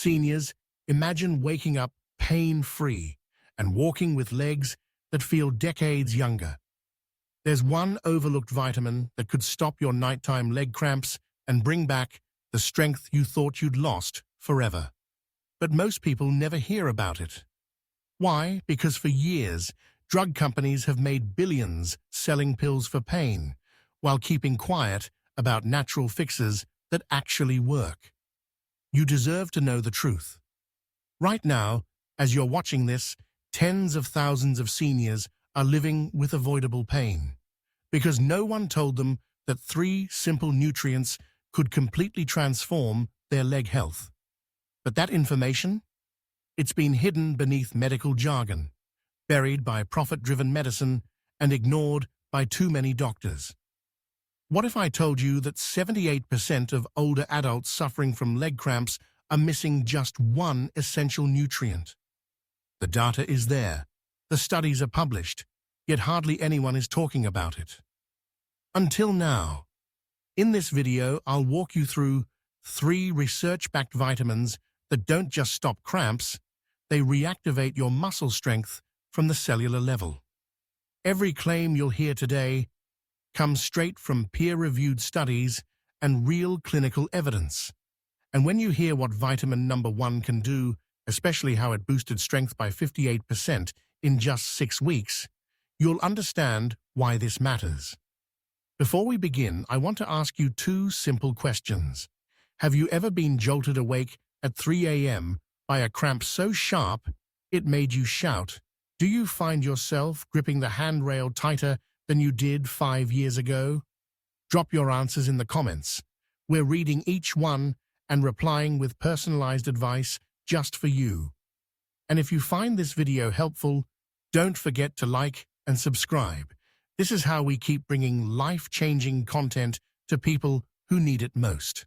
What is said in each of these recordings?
Seniors, imagine waking up pain-free and walking with legs that feel decades younger. There's one overlooked vitamin that could stop your nighttime leg cramps and bring back the strength you thought you'd lost forever. But most people never hear about it. Why? Because for years, drug companies have made billions selling pills for pain, while keeping quiet about natural fixes that actually work. You deserve to know the truth. Right now, as you're watching this, tens of thousands of seniors are living with avoidable pain, because no one told them that 3 simple nutrients could completely transform their leg health. But that information? It's been hidden beneath medical jargon, buried by profit-driven medicine, and ignored by too many doctors. What if I told you that 78% of older adults suffering from leg cramps are missing just one essential nutrient? The data is there, the studies are published, yet hardly anyone is talking about it. Until now. In this video, I'll walk you through 3 research-backed vitamins that don't just stop cramps, they reactivate your muscle strength from the cellular level. Every claim you'll hear today comes straight from peer-reviewed studies and real clinical evidence. And when you hear what vitamin number 1 can do, especially how it boosted strength by 58% in just 6 weeks, you'll understand why this matters. Before we begin, I want to ask you 2 simple questions. Have you ever been jolted awake at 3 a.m. by a cramp so sharp it made you shout? Do you find yourself gripping the handrail tighter than you did 5 years ago? Drop your answers in the comments. We're reading each one and replying with personalized advice just for you. And if you find this video helpful, don't forget to like and subscribe. This is how we keep bringing life-changing content to people who need it most.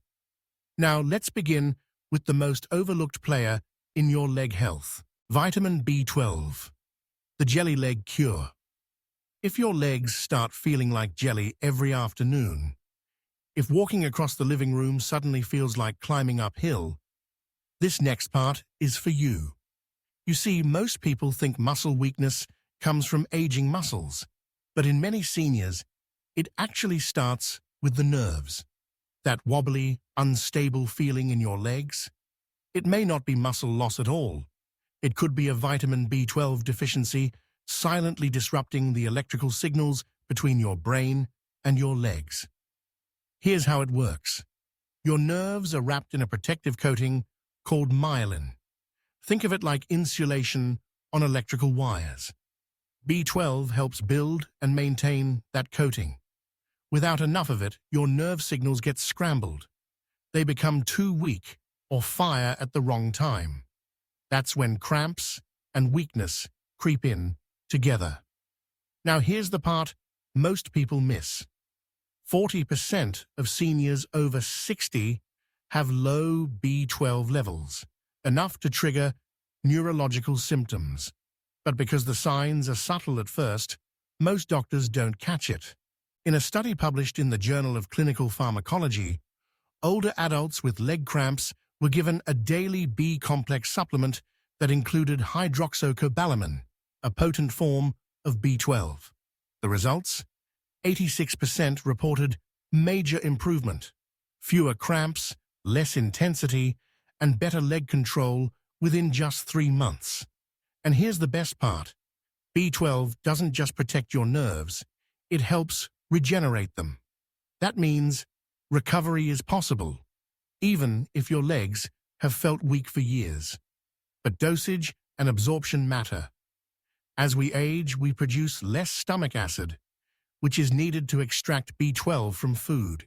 Now let's begin with the most overlooked player in your leg health, vitamin B12, the jelly leg cure. If your legs start feeling like jelly every afternoon, if walking across the living room suddenly feels like climbing uphill, this next part is for you. You see, most people think muscle weakness comes from aging muscles, but in many seniors, it actually starts with the nerves. That wobbly, unstable feeling in your legs. It may not be muscle loss at all. It could be a vitamin B12 deficiency silently disrupting the electrical signals between your brain and your legs. Here's how it works. Your nerves are wrapped in a protective coating called myelin. Think of it like insulation on electrical wires. B12 helps build and maintain that coating. Without enough of it, your nerve signals get scrambled. They become too weak or fire at the wrong time. That's when cramps and weakness creep in together. Now here's the part most people miss. 40% of seniors over 60 have low B12 levels, enough to trigger neurological symptoms. But because the signs are subtle at first, most doctors don't catch it. In a study published in the Journal of Clinical Pharmacology, older adults with leg cramps were given a daily B-complex supplement that included hydroxycobalamin, a potent form of B12. The results? 86% reported major improvement, fewer cramps, less intensity, and better leg control within just 3 months. And here's the best part. B12 doesn't just protect your nerves, it helps regenerate them. That means recovery is possible, even if your legs have felt weak for years. But dosage and absorption matter. As we age, we produce less stomach acid, which is needed to extract B12 from food.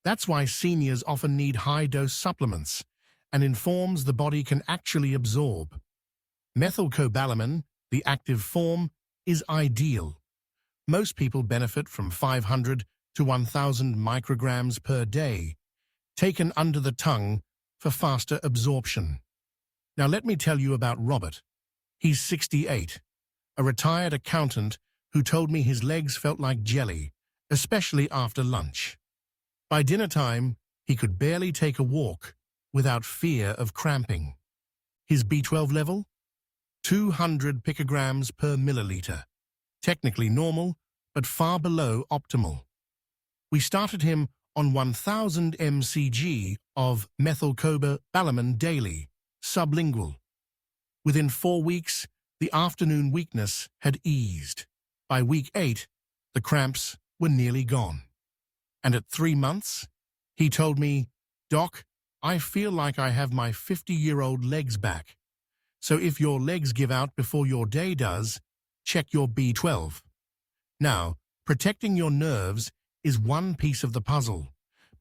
That's why seniors often need high-dose supplements and informs the body can actually absorb. Methylcobalamin, the active form, is ideal. Most people benefit from 500 to 1,000 micrograms per day, taken under the tongue for faster absorption. Now let me tell you about Robert. He's 68, a retired accountant who told me his legs felt like jelly, especially after lunch. By dinner time, he could barely take a walk without fear of cramping. His B12 level? 200 picograms per milliliter. Technically normal, but far below optimal. We started him on 1000 mcg of methylcobalamin daily, sublingual. Within 4 weeks, the afternoon weakness had eased. By week 8, the cramps were nearly gone. And at 3 months, he told me, "Doc, I feel like I have my 50-year-old legs back. So if your legs give out before your day does, check your B12. Now, protecting your nerves is one piece of the puzzle,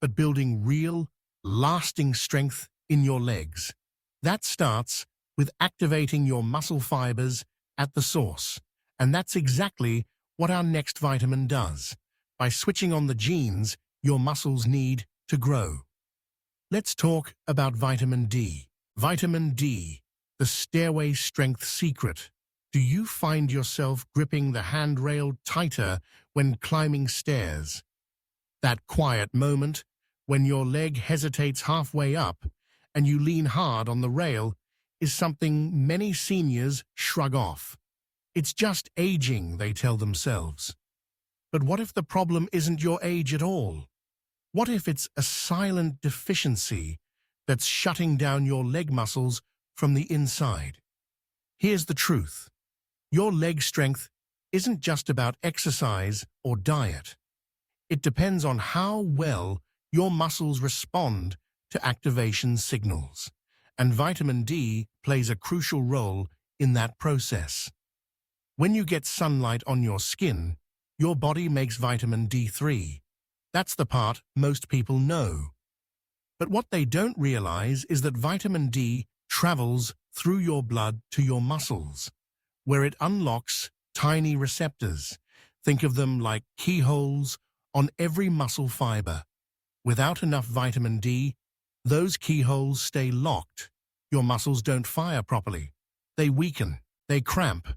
but building real, lasting strength in your legs. That starts with activating your muscle fibers at the source. And that's exactly what our next vitamin does, by switching on the genes your muscles need to grow. Let's talk about vitamin D. Vitamin D, the stairway strength secret. Do you find yourself gripping the handrail tighter when climbing stairs? That quiet moment when your leg hesitates halfway up and you lean hard on the rail is something many seniors shrug off. It's just aging, they tell themselves. But what if the problem isn't your age at all? What if it's a silent deficiency that's shutting down your leg muscles from the inside? Here's the truth. Your leg strength isn't just about exercise or diet. It depends on how well your muscles respond to activation signals. And vitamin D plays a crucial role in that process. When you get sunlight on your skin, your body makes vitamin D3. That's the part most people know. But what they don't realize is that vitamin D travels through your blood to your muscles, where it unlocks tiny receptors. Think of them like keyholes on every muscle fiber. Without enough vitamin D, those keyholes stay locked. Your muscles don't fire properly. They weaken, they cramp,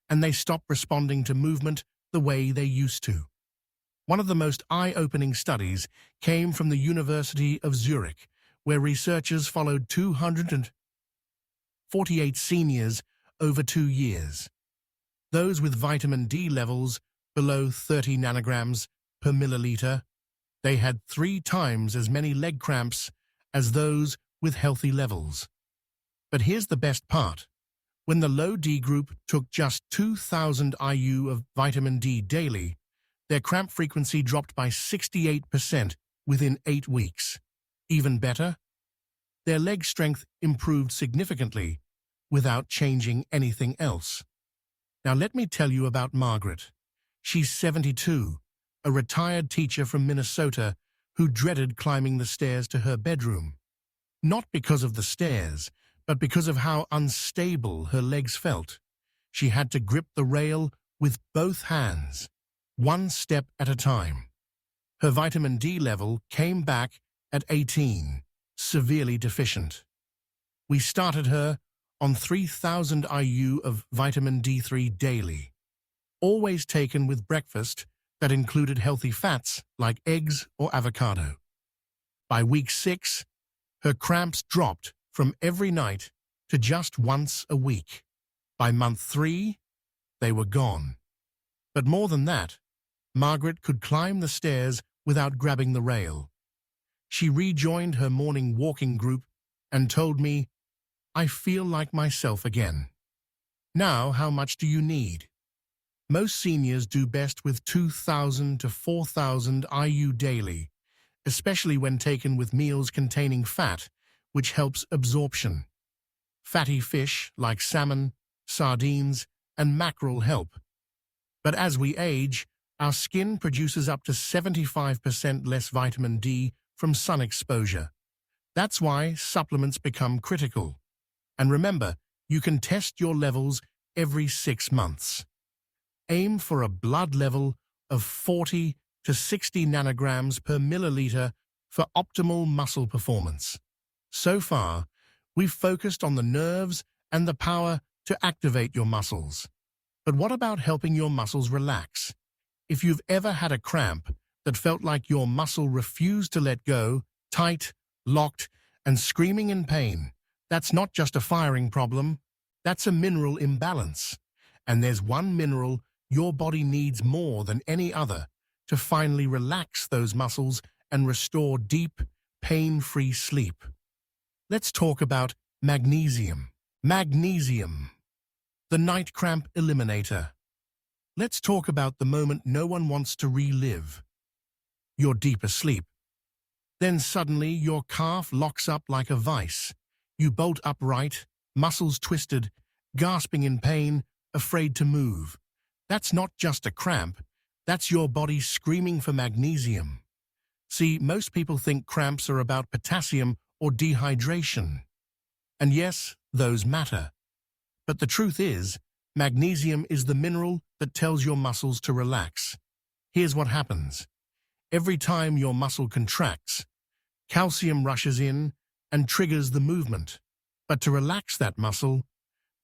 and they stop responding to movement the way they used to. One of the most eye-opening studies came from the University of Zurich, where researchers followed 248 seniors over 2 years. Those with vitamin D levels below 30 nanograms per milliliter, they had 3 times as many leg cramps as those with healthy levels. But here's the best part. When the low D group took just 2,000 IU of vitamin D daily, their cramp frequency dropped by 68% within 8 weeks. Even better, their leg strength improved significantly without changing anything else. Now let me tell you about Margaret. She's 72, a retired teacher from Minnesota who dreaded climbing the stairs to her bedroom. Not because of the stairs, but because of how unstable her legs felt. She had to grip the rail with both hands, one step at a time. Her vitamin D level came back at 18, severely deficient. We started her on 3,000 IU of vitamin D3 daily, always taken with breakfast that included healthy fats like eggs or avocado. By week 6, her cramps dropped from every night to just once a week. By month 3, they were gone. But more than that, Margaret could climb the stairs without grabbing the rail. She rejoined her morning walking group and told me, "I feel like myself again." Now, how much do you need? Most seniors do best with 2,000 to 4,000 IU daily, especially when taken with meals containing fat, which helps absorption. Fatty fish like salmon, sardines, and mackerel help. But as we age, our skin produces up to 75% less vitamin D from sun exposure. That's why supplements become critical. And remember, you can test your levels every 6 months. Aim for a blood level of 40 to 60 nanograms per milliliter for optimal muscle performance. So far, we've focused on the nerves and the power to activate your muscles. But what about helping your muscles relax? If you've ever had a cramp that felt like your muscle refused to let go, tight, locked, and screaming in pain, That's not just a firing problem, that's a mineral imbalance. And there's one mineral your body needs more than any other to finally relax those muscles and restore deep, pain-free sleep. Let's talk about magnesium. Magnesium, the night cramp eliminator. Let's talk about the moment no one wants to relive. You're deep asleep. Then suddenly your calf locks up like a vice. You bolt upright, muscles twisted, gasping in pain, afraid to move. That's not just a cramp, that's your body screaming for magnesium. See, most people think cramps are about potassium or dehydration. And yes, those matter. But the truth is, magnesium is the mineral that tells your muscles to relax. Here's what happens. Every time your muscle contracts, calcium rushes in and triggers the movement. But to relax that muscle,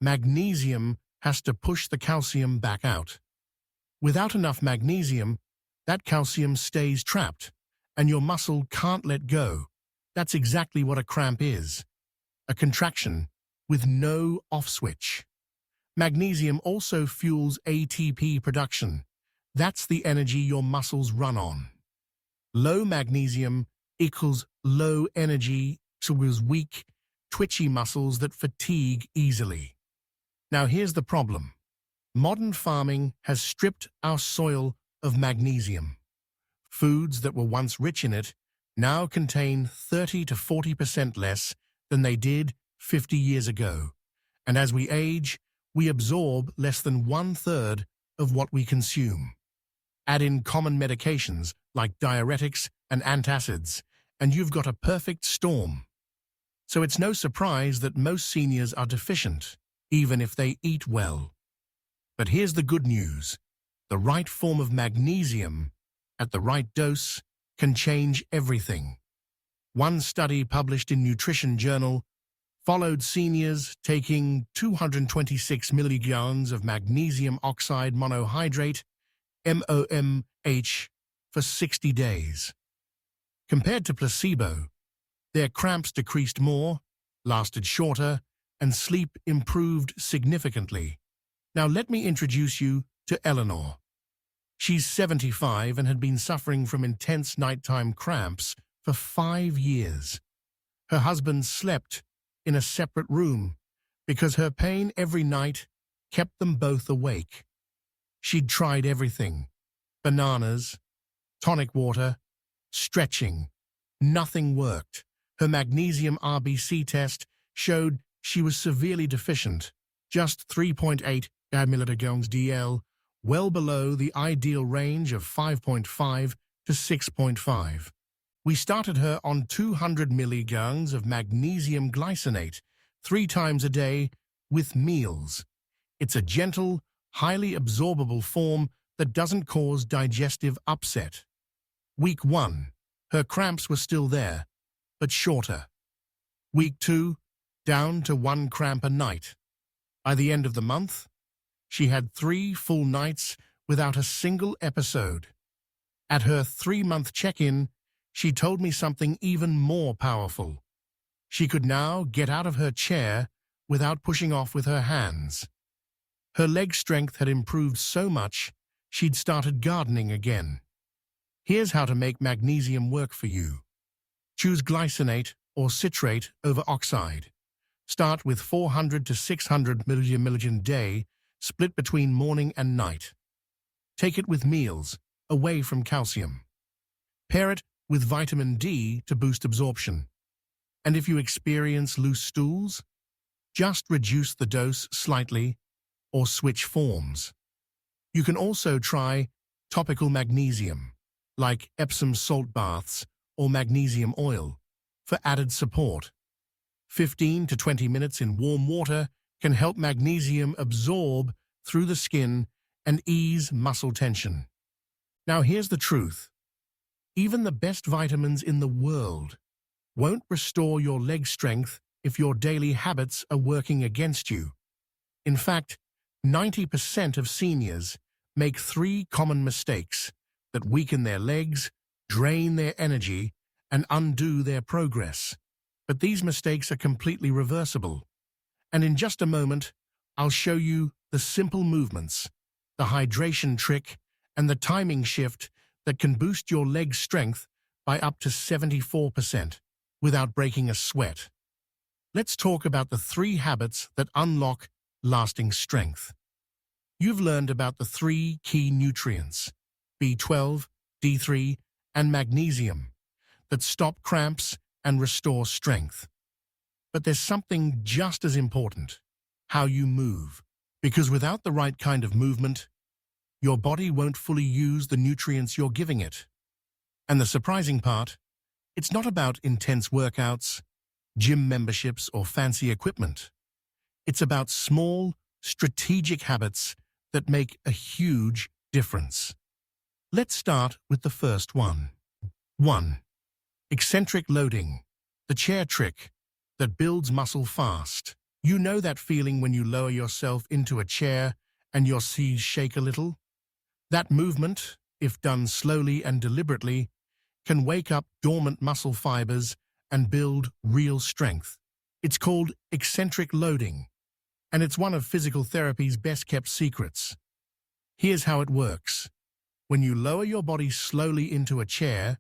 magnesium has to push the calcium back out. Without enough magnesium, that calcium stays trapped, and your muscle can't let go. That's exactly what a cramp is. A contraction with no off switch. Magnesium also fuels ATP production. That's the energy your muscles run on. Low magnesium equals low energy, equals weak, twitchy muscles that fatigue easily. Now here's the problem. Modern farming has stripped our soil of magnesium. Foods that were once rich in it now contain 30 to 40% less than they did 50 years ago. And as we age, we absorb less than 1/3 of what we consume. Add in common medications like diuretics and antacids, and you've got a perfect storm. So it's no surprise that most seniors are deficient, even if they eat well. But here's the good news. The right form of magnesium, at the right dose, can change everything. One study published in Nutrition Journal followed seniors taking 226 milligrams of magnesium oxide monohydrate, MOMH, for 60 days. Compared to placebo, their cramps decreased more, lasted shorter, and sleep improved significantly. Now let me introduce you to Eleanor. She's 75 and had been suffering from intense nighttime cramps for 5 years. Her husband slept in a separate room because her pain every night kept them both awake. She'd tried everything: bananas, tonic water, stretching. Nothing worked. Her magnesium RBC test showed she was severely deficient, just 3.8 milligrams DL, well below the ideal range of 5.5 to 6.5. We started her on 200 milligrams of magnesium glycinate 3 times a day with meals. It's a gentle, highly absorbable form that doesn't cause digestive upset. Week 1, her cramps were still there, but shorter. Week 2, down to 1 cramp a night. By the end of the month, she had 3 full nights without a single episode. At her 3-month check-in, she told me something even more powerful. She could now get out of her chair without pushing off with her hands. Her leg strength had improved so much, she'd started gardening again. Here's how to make magnesium work for you. Choose glycinate or citrate over oxide. Start with 400 to 600 milligrams a day, split between morning and night. Take it with meals, away from calcium. Pair it with vitamin D to boost absorption. And if you experience loose stools, just reduce the dose slightly or switch forms. You can also try topical magnesium, like Epsom salt baths or magnesium oil, for added support. 15 to 20 minutes in warm water can help magnesium absorb through the skin and ease muscle tension. Now here's the truth. Even the best vitamins in the world won't restore your leg strength if your daily habits are working against you. In fact, 90% of seniors make 3 common mistakes that weaken their legs, drain their energy, and undo their progress. But these mistakes are completely reversible. And in just a moment, I'll show you the simple movements, the hydration trick, and the timing shift that can boost your leg strength by up to 74% without breaking a sweat. Let's talk about the 3 habits that unlock lasting strength. You've learned about the 3 key nutrients, B12, D3, and magnesium, that stop cramps and restore strength. But there's something just as important, how you move. Because without the right kind of movement, your body won't fully use the nutrients you're giving it. And the surprising part, it's not about intense workouts, gym memberships, or fancy equipment. It's about small, strategic habits that make a huge difference. Let's start with the first one. 1. Eccentric loading, the chair trick that builds muscle fast. You know that feeling when you lower yourself into a chair and your knees shake a little? That movement, if done slowly and deliberately, can wake up dormant muscle fibers and build real strength. It's called eccentric loading, and it's one of physical therapy's best-kept secrets. Here's how it works. When you lower your body slowly into a chair,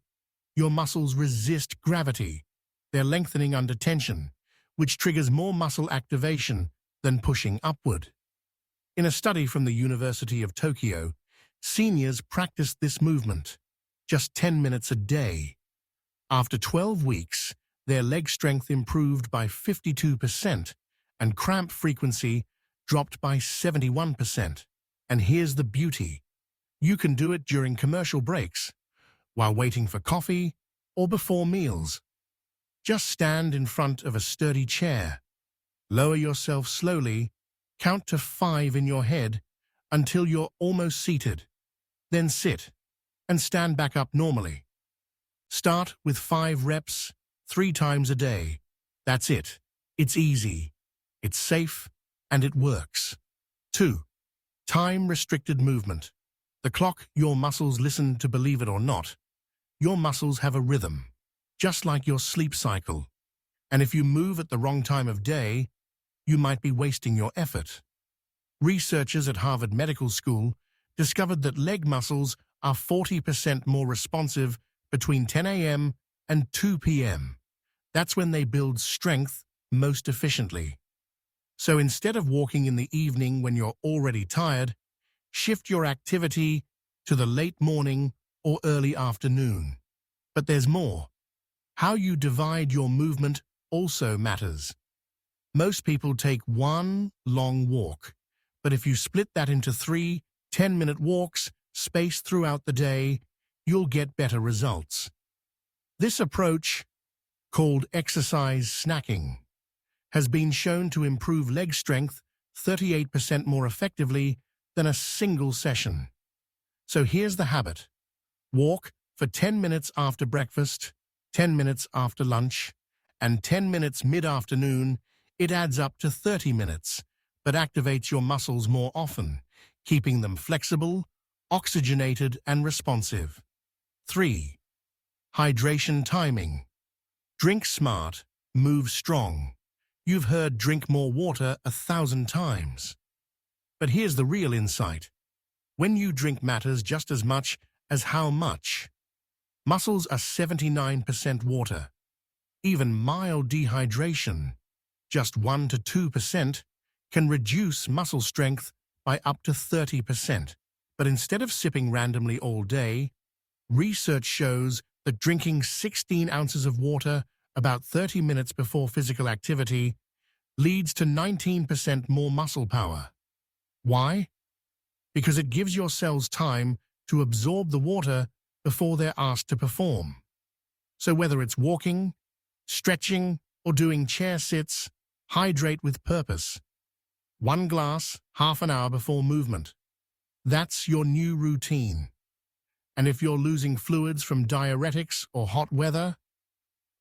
your muscles resist gravity. They're lengthening under tension, which triggers more muscle activation than pushing upward. In a study from the University of Tokyo, seniors practiced this movement, just 10 minutes a day. After 12 weeks, their leg strength improved by 52% and cramp frequency dropped by 71%. And here's the beauty. You can do it during commercial breaks, while waiting for coffee, or before meals. Just stand in front of a sturdy chair. Lower yourself slowly, count to 5 in your head until you're almost seated. Then sit and stand back up normally. Start with 5 reps, 3 times a day. That's it. It's easy, it's safe, and it works. 2. Time-restricted movement. The clock your muscles listen to, believe it or not. Your muscles have a rhythm, just like your sleep cycle. And if you move at the wrong time of day, you might be wasting your effort. Researchers at Harvard Medical School discovered that leg muscles are 40% more responsive between 10 a.m. and 2 p.m. That's when they build strength most efficiently. So instead of walking in the evening when you're already tired, shift your activity to the late morning or early afternoon. But there's more. How you divide your movement also matters. Most people take one long walk, but if you split that into 3 10-minute walks spaced throughout the day, you'll get better results. This approach, called exercise snacking, has been shown to improve leg strength 38% more effectively than a single session. So here's the habit. Walk for 10 minutes after breakfast, 10 minutes after lunch, and 10 minutes mid-afternoon. It adds up to 30 minutes, but activates your muscles more often, keeping them flexible, oxygenated, and responsive. 3. Hydration timing. Drink smart, move strong. You've heard drink more water 1,000 times. But here's the real insight. When you drink matters just as much as how much. Muscles are 79% water. Even mild dehydration, just 1 to 2%, can reduce muscle strength by up to 30%. But instead of sipping randomly all day, research shows that drinking 16 ounces of water about 30 minutes before physical activity leads to 19% more muscle power. Why? Because it gives your cells time to absorb the water before they're asked to perform. So whether it's walking, stretching, or doing chair sits, hydrate with purpose. 1 glass, half an hour before movement. That's your new routine. And if you're losing fluids from diuretics or hot weather,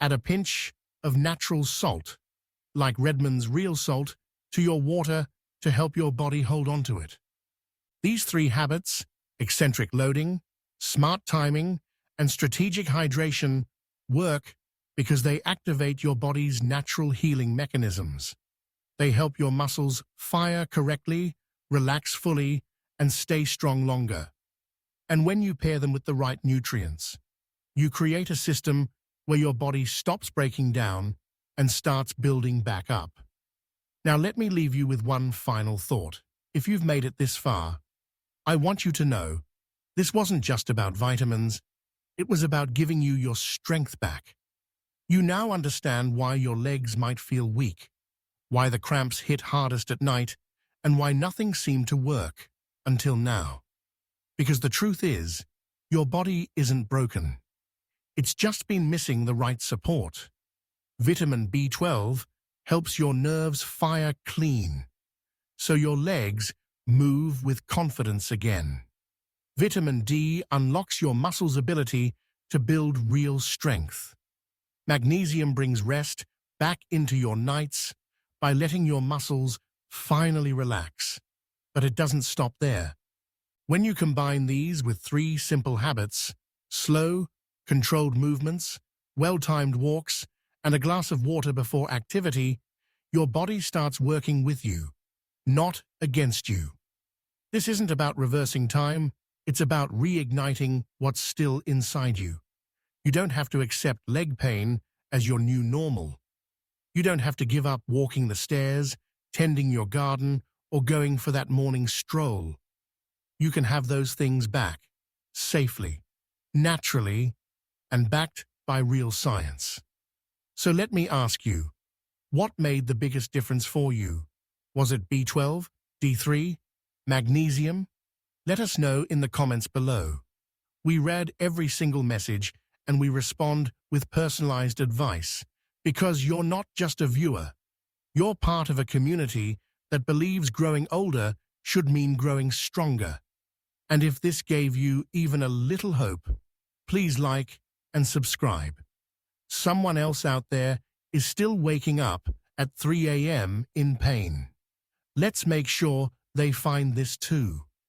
add a pinch of natural salt, like Redmond's real salt, to your water to help your body hold on to it. These 3 habits, eccentric loading, smart timing, and strategic hydration, work because they activate your body's natural healing mechanisms. They help your muscles fire correctly, relax fully, and stay strong longer. And when you pair them with the right nutrients, you create a system where your body stops breaking down and starts building back up. Now let me leave you with one final thought. If you've made it this far, I want you to know this wasn't just about vitamins, it was about giving you your strength back. You now understand why your legs might feel weak, why the cramps hit hardest at night, and why nothing seemed to work until now. Because the truth is, your body isn't broken. It's just been missing the right support. Vitamin B12 helps your nerves fire clean, so your legs move with confidence again. Vitamin D unlocks your muscles' ability to build real strength. Magnesium brings rest back into your nights by letting your muscles finally relax. But it doesn't stop there. When you combine these with 3 simple habits, slow, controlled movements, well-timed walks, and a glass of water before activity, your body starts working with you, not against you. This isn't about reversing time, it's about reigniting what's still inside you. You don't have to accept leg pain as your new normal. You don't have to give up walking the stairs, tending your garden, or going for that morning stroll. You can have those things back, safely, naturally, and backed by real science. So let me ask you, what made the biggest difference for you? Was it B12, D3, magnesium? Let us know in the comments below. We read every single message and we respond with personalized advice, because you're not just a viewer. You're part of a community that believes growing older should mean growing stronger. And if this gave you even a little hope, please like and subscribe. Someone else out there is still waking up at 3 a.m. in pain. Let's make sure they find this too.